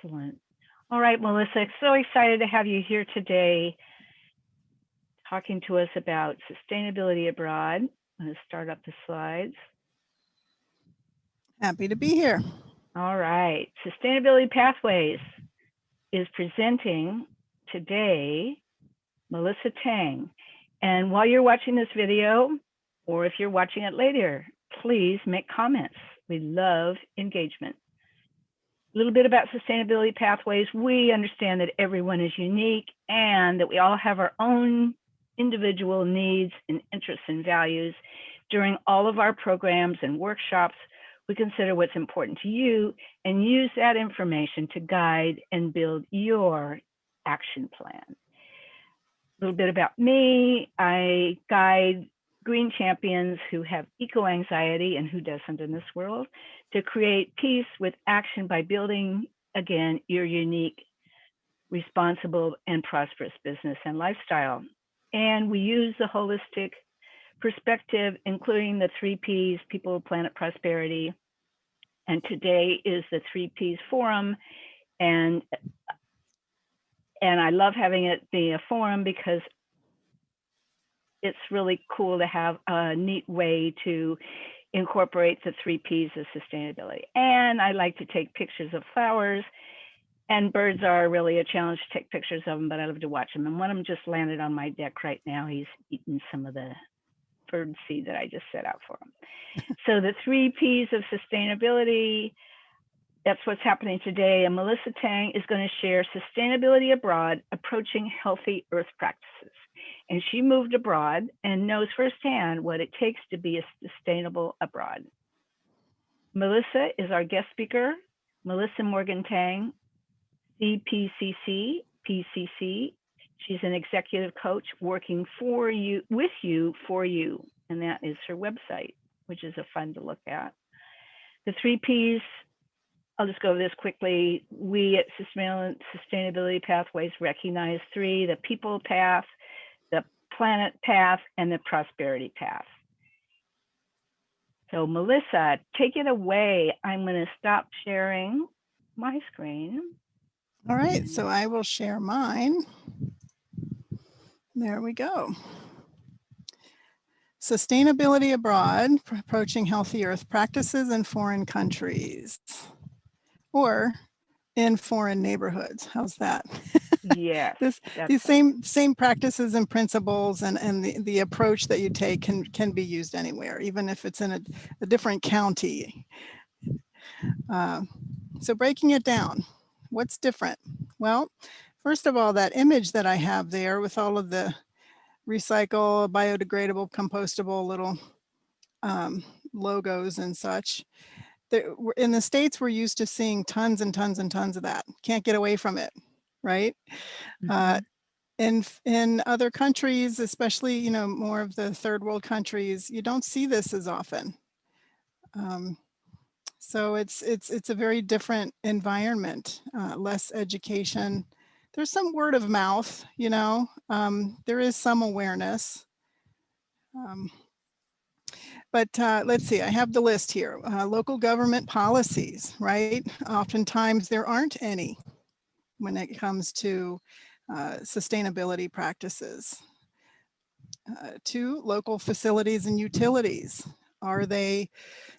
Excellent. All right, Melissa, so excited to have you here today talking to us about sustainability abroad. I'm going to start up the slides. Happy to be here. All right, Sustainability Pathways is presenting today Melissa Tang. And while you're watching this video, or if you're watching it later, please make comments. We love engagement. A little bit about sustainability pathways. We understand that everyone is unique and that we all have our own individual needs and interests and values. During all of our programs and workshops, we consider what's important to you and use that information to guide and build your action plan. A little bit about me. I guide green champions who have eco-anxiety, and who doesn't in this world, to create peace with action by building, again, your unique, responsible, and prosperous business and lifestyle. And we use the holistic perspective, including the 3Ps, people, planet, prosperity. And today is the 3Ps Forum. And I love having it be a forum because it's really cool to have a neat way to incorporate the 3Ps of sustainability. And I like to take pictures of flowers, and birds are really a challenge to take pictures of them, but I love to watch them. And one of them just landed on my deck right now. He's eating some of the bird seed that I just set out for him. So the 3Ps of sustainability, that's what's happening today. And Melissa Tang is going to share Sustainability Abroad, Approaching Healthy Earth Practices. And she moved abroad and knows firsthand what it takes to be sustainable abroad. Melissa is our guest speaker. Melissa Morgan Tang, CPCC, PCC. She's an executive coach working for you, with you, for you. And that is her website, which is a fun to look at. The 3Ps, I'll just go over this quickly. We at Sustainability Pathways recognize 3, the people path, the planet path, and the prosperity path. So Melissa, take it away. I'm going to stop sharing my screen. All right, so I will share mine. There we go. Sustainability Abroad, Approaching Healthy Earth Practices in Foreign Countries, or in foreign neighborhoods. How's that? Yes. These same practices and principles and the approach that you take can be used anywhere, even if it's in a different county. So breaking it down, what's different? Well, first of all, that image that I have there with all of the recycle, biodegradable, compostable little logos and such. In the States, we're used to seeing tons and tons and tons of that. Can't get away from it, right? In other countries, especially, more of the third world countries, you don't see this as often. So it's a very different environment, less education. There's some word of mouth, there is some awareness. But let's see, I have the list here. Local government policies, right? Oftentimes there aren't any when it comes to sustainability practices. 2, local facilities and utilities. Are they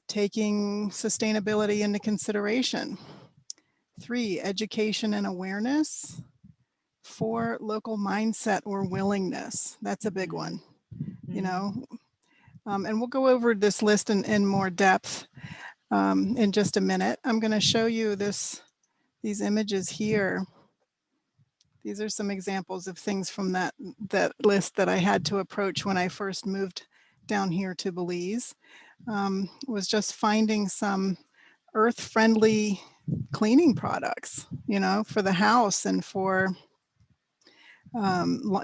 taking sustainability into consideration? 3, education and awareness. 4, local mindset or willingness. That's a big one, and we'll go over this list in more depth in just a minute. I'm going to show you these images here. These are some examples of things from that list that I had to approach when I first moved down here to Belize. Was just finding some earth-friendly cleaning products, for the house and for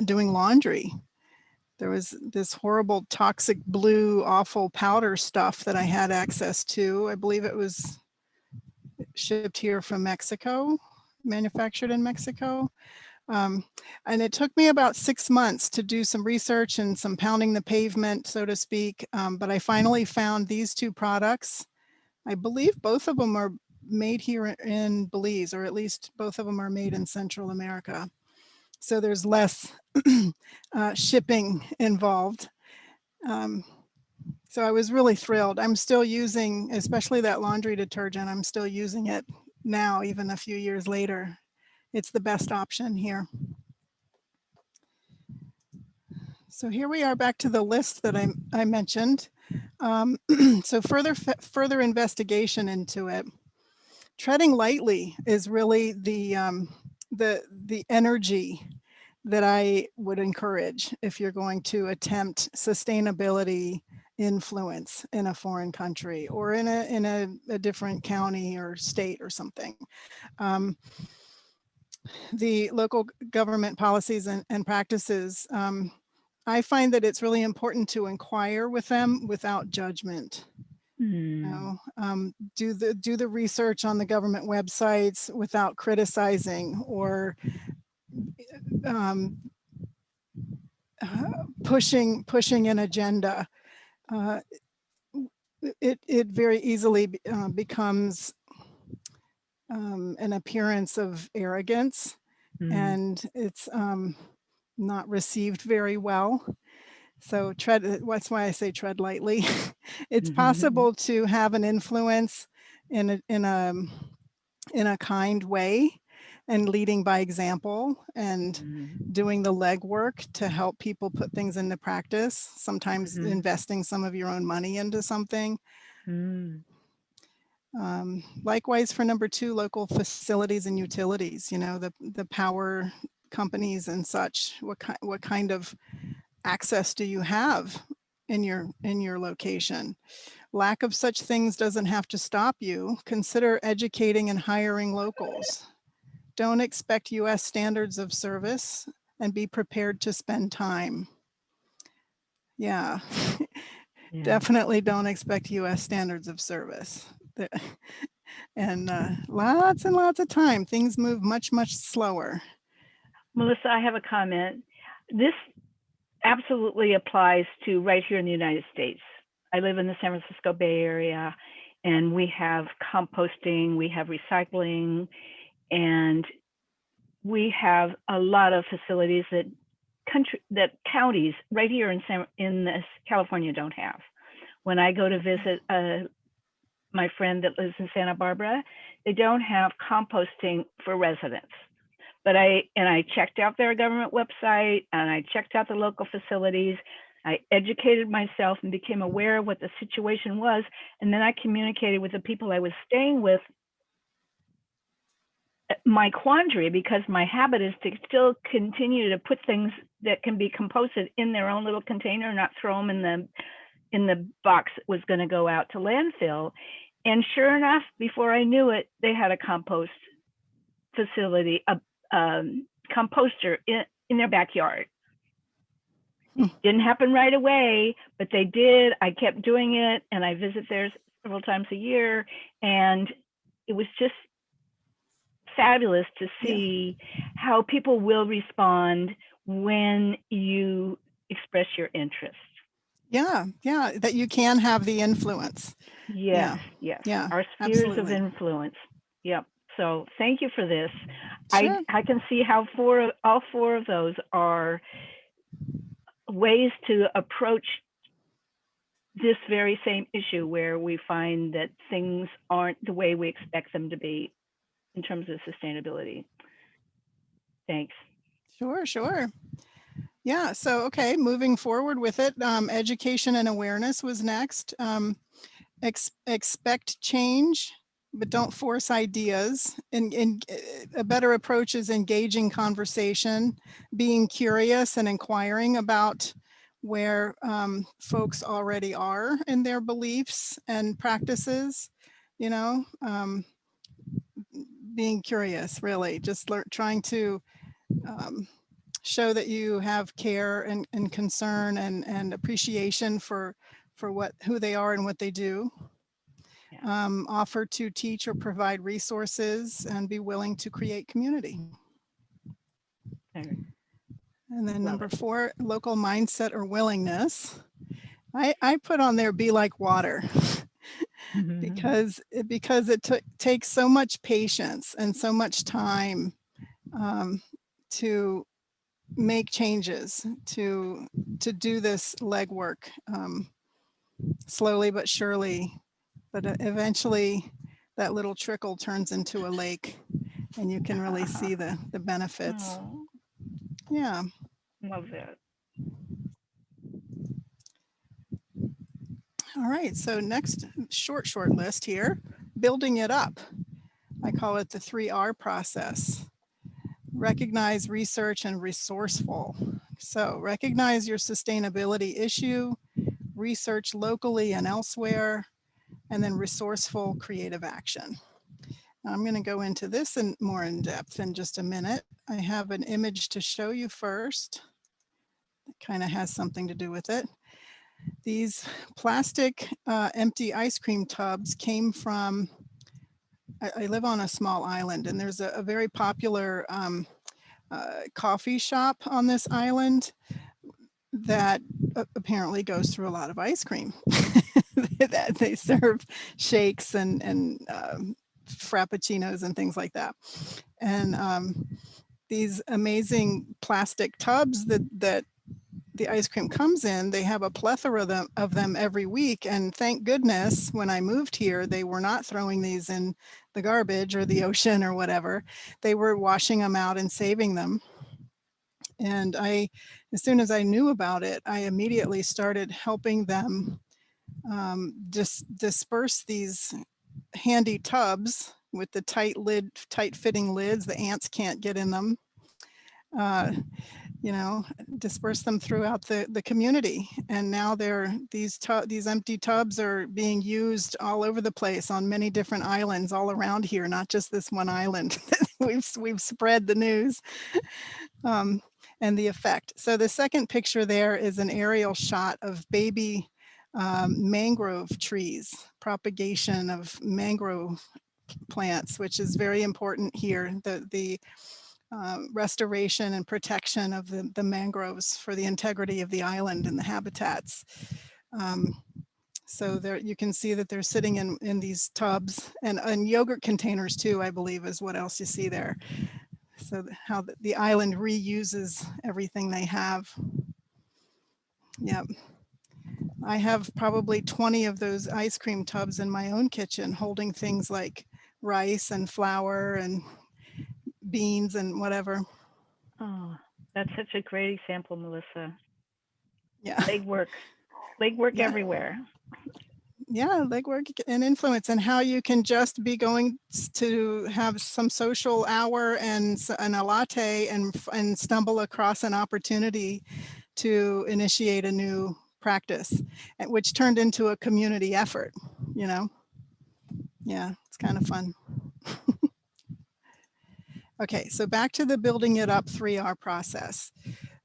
doing laundry. There was this horrible toxic blue, awful powder stuff that I had access to. I believe it was shipped here from Mexico, manufactured in Mexico. And it took me about 6 months to do some research and some pounding the pavement, so to speak. But I finally found these 2 products. I believe both of them are made here in Belize, or at least both of them are made in Central America. So there's less shipping involved. So I was really thrilled. I'm still using, especially that laundry detergent, I'm still using it now, even a few years later. It's the best option here. So here we are back to the list that I mentioned. So further investigation into it. Treading lightly is really the energy that I would encourage if you're going to attempt sustainability influence in a foreign country or in a different county or state or something. The local government policies and practices, I find that it's really important to inquire with them without judgment. You know, do the research on the government websites without criticizing or pushing an agenda. It very easily becomes an appearance of arrogance, and it's not received very well. So that's why I say tread lightly. It's possible to have an influence in a kind way and leading by example and doing the legwork to help people put things into practice, sometimes investing some of your own money into something. Likewise for number 2, local facilities and utilities, you know, the power companies and such. What kind of access do you have in your location? Lack of such things doesn't have to stop you. Consider educating and hiring locals. Don't expect US standards of service and be prepared to spend time. Yeah. Definitely don't expect US standards of service. And lots and lots of time. Things move much, much slower. Melissa, I have a comment. This absolutely applies to right here in the United States. I live in the San Francisco Bay Area, and we have composting, we have recycling, and we have a lot of facilities that counties right here in California don't have. When I go to visit my friend that lives in Santa Barbara, they don't have composting for residents. But I checked out their government website and I checked out the local facilities. I educated myself and became aware of what the situation was. And then I communicated with the people I was staying with my quandary, because my habit is to still continue to put things that can be composted in their own little container, not throw them in the box that was going to go out to landfill. And sure enough, before I knew it, they had a compost facility, a composter in their backyard. Didn't happen right away, but they did. I kept doing it, and I visit there several times a year, and it was just fabulous to see how people will respond when you express your interest. Yeah, that you can have the influence. Yes. Our spheres of influence. Yep. So thank you for this. Sure. I can see how all four of those are ways to approach this very same issue, where we find that things aren't the way we expect them to be in terms of sustainability. Thanks. Sure. Yeah, so okay, moving forward with it, education and awareness was next. Expect change, but don't force ideas. And a better approach is engaging conversation, being curious and inquiring about where folks already are in their beliefs and practices, you know, being curious, really, just trying to show that you have care and concern and appreciation for who they are and what they do. Offer to teach or provide resources and be willing to create community. And then number 4, local mindset or willingness. I put on there, be like water. because it takes so much patience and so much time to make changes, to do this legwork, slowly but surely. But eventually, that little trickle turns into a lake, and you can really see the benefits. Oh, Yeah. love that. All right. So next short list here, building it up. I call it the 3R process. Recognize, research, and resourceful. So recognize your sustainability issue, research locally and elsewhere, and then resourceful creative action. Now I'm going to go into this more in depth in just a minute. I have an image to show you first. It kind of has something to do with it. These plastic empty ice cream tubs came from, I live on a small island, and there's a very popular coffee shop on this island that apparently goes through a lot of ice cream. That they serve shakes and frappuccinos and things like that. And these amazing plastic tubs that the ice cream comes in, they have a plethora of them every week. And thank goodness when I moved here, they were not throwing these in the garbage or the ocean or whatever. They were washing them out and saving them. And as soon as I knew about it, I immediately started helping them just disperse these handy tubs with the tight fitting lids. The ants can't get in them. Uh, disperse them throughout the community. And now these empty tubs are being used all over the place on many different islands all around here, not just this one island. We've spread the news. And the effect. So the second picture there is an aerial shot of baby mangrove trees, propagation of mangrove plants, which is very important here. The restoration and protection of the mangroves for the integrity of the island and the habitats. So there you can see that they're sitting in these tubs and yogurt containers too, I believe is what else you see there. So how the island reuses everything they have. Yep. I have probably 20 of those ice cream tubs in my own kitchen holding things like rice and flour and beans and whatever. Oh, that's such a great example, Melissa. Yeah. Legwork Yeah. everywhere. Yeah, legwork and influence, and how you can just be going to have some social hour and a latte and stumble across an opportunity to initiate a new practice, which turned into a community effort, you know? Yeah, it's kind of fun. Okay, so back to the building it up 3R process.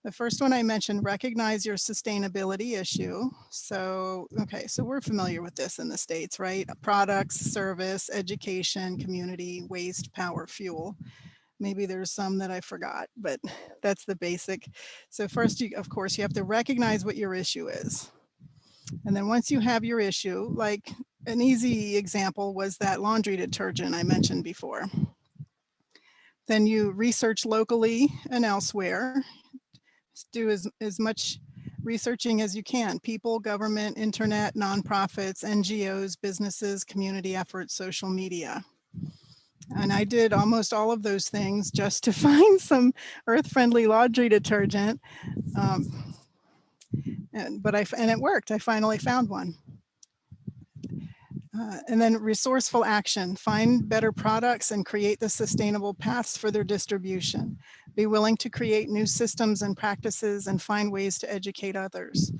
The first one I mentioned, recognize your sustainability issue. So, okay, so we're familiar with this in the States, right? Products, service, education, community, waste, power, fuel. Maybe there's some that I forgot, but that's the basic. So first, of course, you have to recognize what your issue is. And then once you have your issue, like an easy example was that laundry detergent I mentioned before. Then you research locally and elsewhere. Do as much researching as you can. People, government, internet, nonprofits, NGOs, businesses, community efforts, social media. And I did almost all of those things just to find some earth-friendly laundry detergent. And it worked. I finally found one. And then resourceful action, find better products and create the sustainable paths for their distribution. Be willing to create new systems and practices and find ways to educate others.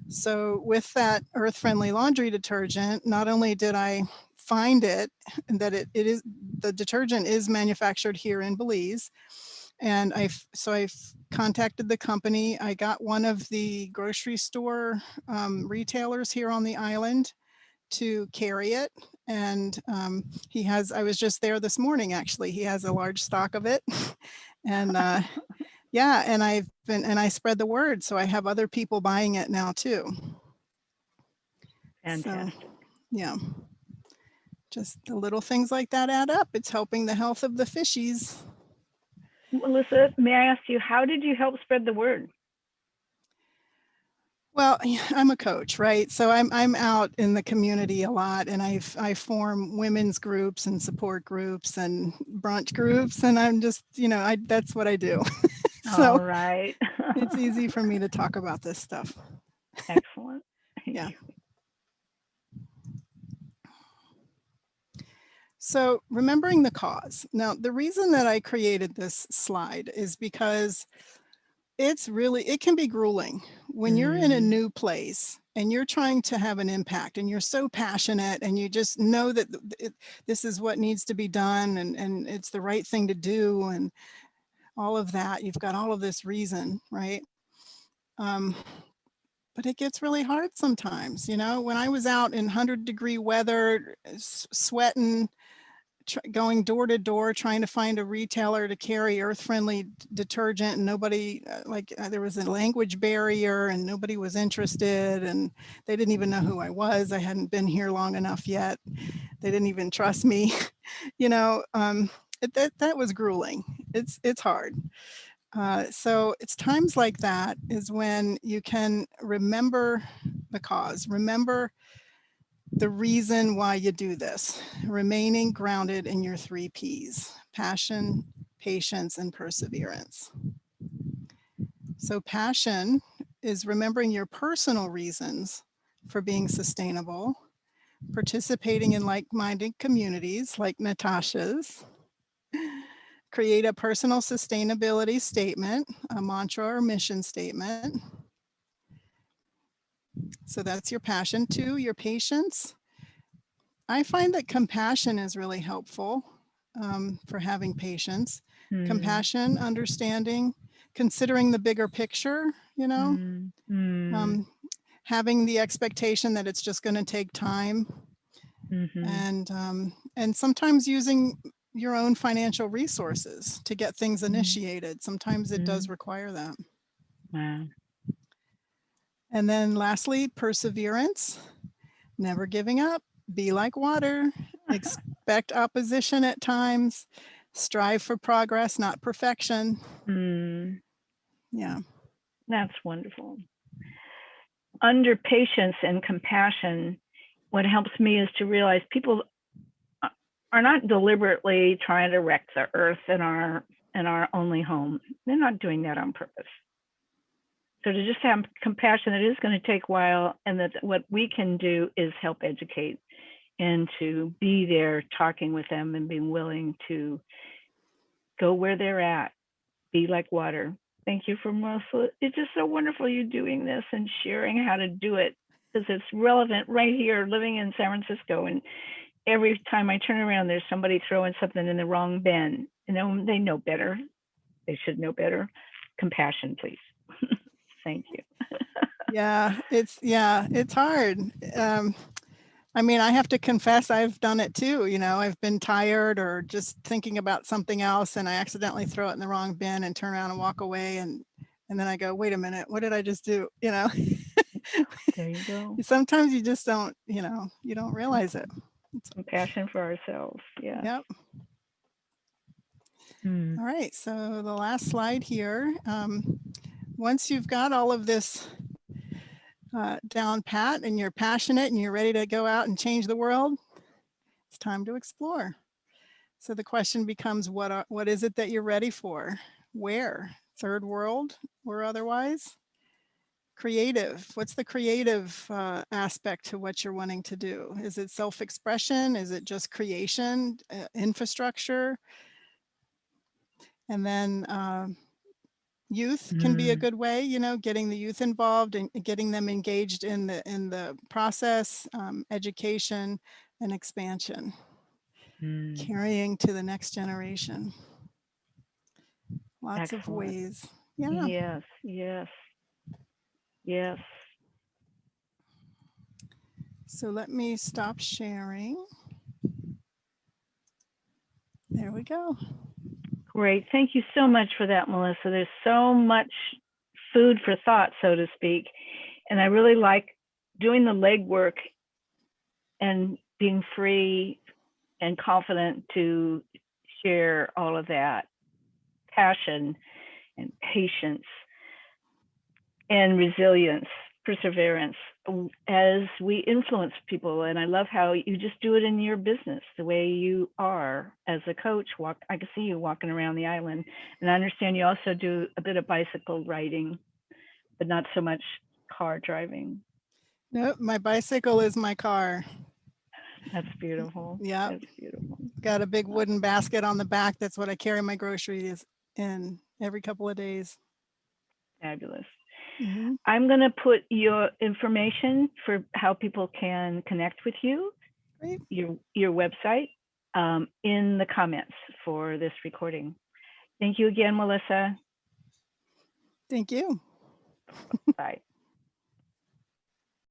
So with that earth-friendly laundry detergent, not only did I find it, and that the detergent is manufactured here in Belize, and I contacted the company. I got one of the grocery store retailers here on the island to carry it. And I was just there this morning, actually. He has a large stock of it. And yeah, and I spread the word. So I have other people buying it now too. Fantastic. So, yeah. Just the little things like that add up. It's helping the health of the fishies. Melissa, may I ask you, how did you help spread the word? Well, I'm a coach, right? So I'm out in the community a lot, and I form women's groups and support groups and brunch groups, and I'm just, that's what I do. All So right. it's easy for me to talk about this stuff. Excellent. Yeah. So remembering the cause. Now, the reason that I created this slide is because it can be grueling when you're in a new place and you're trying to have an impact and you're so passionate and you just know that this is what needs to be done and it's the right thing to do and all of that. You've got all of this reason, right? But it gets really hard sometimes. When I was out in 100-degree weather, sweating, going door to door trying to find a retailer to carry earth-friendly detergent, and nobody, there was a language barrier and nobody was interested, and they didn't even know who I was. I hadn't been here long enough yet. They didn't even trust me. That was grueling. It's hard. So it's times like that is when you can remember the cause, remember the reason why you do this, remaining grounded in your 3 Ps: passion, patience, and perseverance. So passion is remembering your personal reasons for being sustainable, participating in like-minded communities like Natasha's, create a personal sustainability statement, a mantra or mission statement. So that's your passion. 2, your patience. I find that compassion is really helpful for having patience. Compassion, understanding, considering the bigger picture, having the expectation that it's just going to take time, and sometimes using your own financial resources to get things initiated. Sometimes it does require that. Wow. And then lastly, perseverance, never giving up, be like water, expect opposition at times, strive for progress, not perfection. Yeah. That's wonderful. Under patience and compassion, what helps me is to realize people are not deliberately trying to wreck the earth and our only home. They're not doing that on purpose. So to just have compassion, it is going to take a while, and that what we can do is help educate and to be there talking with them and being willing to go where they're at, be like water. Thank you for Melissa. It's just so wonderful you doing this and sharing how to do it, because it's relevant right here, living in San Francisco. And every time I turn around, there's somebody throwing something in the wrong bin. They know better. They should know better. Compassion, please. Thank you. It's hard. I have to confess, I've done it too. I've been tired or just thinking about something else, and I accidentally throw it in the wrong bin and turn around and walk away. And then I go, wait a minute, what did I just do? There you go. Sometimes you just don't, you don't realize it. Compassion for ourselves. Yeah. Yep. All right. So the last slide here. Once you've got all of this down pat and you're passionate and you're ready to go out and change the world, it's time to explore. So the question becomes, what is it that you're ready for? Where? Third world or otherwise? Creative. What's the creative aspect to what you're wanting to do? Is it self-expression? Is it just creation, infrastructure? And then youth can be a good way, getting the youth involved and getting them engaged in the process, education and expansion, carrying to the next generation. Lots Excellent. of ways. Yeah. Yes, yes, yes. So let me stop sharing. There we go. Great. Thank you so much for that, Melissa. There's so much food for thought, so to speak. And I really like doing the legwork and being free and confident to share all of that passion and patience and resilience, perseverance as we influence people. And I love how you just do it in your business, the way you are as a coach. I can see you walking around the island, and I understand you also do a bit of bicycle riding, but not so much car driving. Nope, my bicycle is my car. That's beautiful. Yeah, That's beautiful. got a big wooden basket on the back. That's what I carry my groceries in every couple of days. Fabulous. Mm-hmm. I'm going to put your information for how people can connect with you, Great. your website, in the comments for this recording. Thank you again, Melissa. Thank you. Bye.